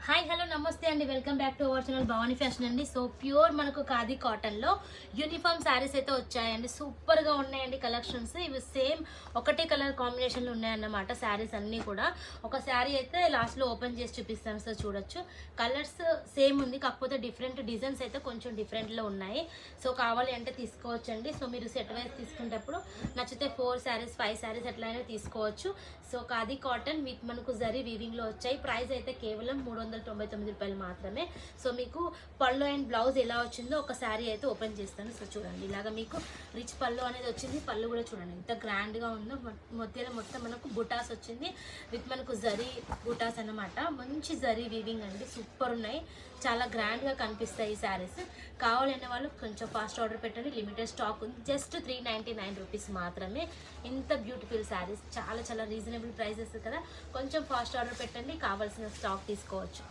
Hi hello నమస్తే అండి, welcome back to our channel Bhavani fashion అండి. సో ప్యూర్ మనకు ఖాదీ కాటన్లో యూనిఫామ్ శారీస్ అయితే వచ్చాయండి. సూపర్గా ఉన్నాయండి కలెక్షన్స్. ఇవి సేమ్ ఒకటే కలర్ కాంబినేషన్లో ఉన్నాయన్నమాట శారీస్ అన్నీ కూడా. ఒక శారీ అయితే లాస్ట్లో ఓపెన్ చేసి చూపిస్తాను, సో చూడొచ్చు. కలర్స్ సేమ్ ఉంది, కాకపోతే డిఫరెంట్ డిజైన్స్ అయితే కొంచెం డిఫరెంట్లో ఉన్నాయి. సో కావాలి అంటే తీసుకోవచ్చండి. సో మీరు సెట్ వైజ్ తీసుకునేటప్పుడు నచ్చితే 4 శారీస్ 5 శారీస్ ఎట్లయినా తీసుకోవచ్చు. సో ఖాదీ కాటన్ విత్ మనకు జరీ వీవింగ్లో వచ్చాయి. ప్రైస్ అయితే కేవలం 399 రూపాయలు మాత్రమే. సో మీకు పళ్ళు అండ్ బ్లౌజ్ ఎలా వచ్చిందో ఒక శారీ అయితే ఓపెన్ చేస్తాను. సో చూడండి, ఇలాగ మీకు రిచ్ పళ్ళు అనేది వచ్చింది. పళ్ళు కూడా చూడండి ఎంత గ్రాండ్గా ఉందో. మధ్యలో మొత్తం మనకు బుటాస్ వచ్చింది విత్ మనకు జరీ బుటాస్ అన్నమాట. మంచి జరీ వీవింగ్ అండి, సూపర్ ఉన్నాయి. చాలా గ్రాండ్గా కనిపిస్తాయి ఈ శారీస్. కావాలనే వాళ్ళు కొంచెం ఫాస్ట్ ఆర్డర్ పెట్టండి, లిమిటెడ్ స్టాక్ ఉంది. జస్ట్ 399 రూపీస్ మాత్రమే. ఇంత బ్యూటిఫుల్ శారీస్, చాలా చాలా రీజనబుల్ ప్రైజెస్ కదా. కొంచెం ఫాస్ట్ ఆర్డర్ పెట్టండి, కావాల్సిన స్టాక్ తీసుకోవచ్చు.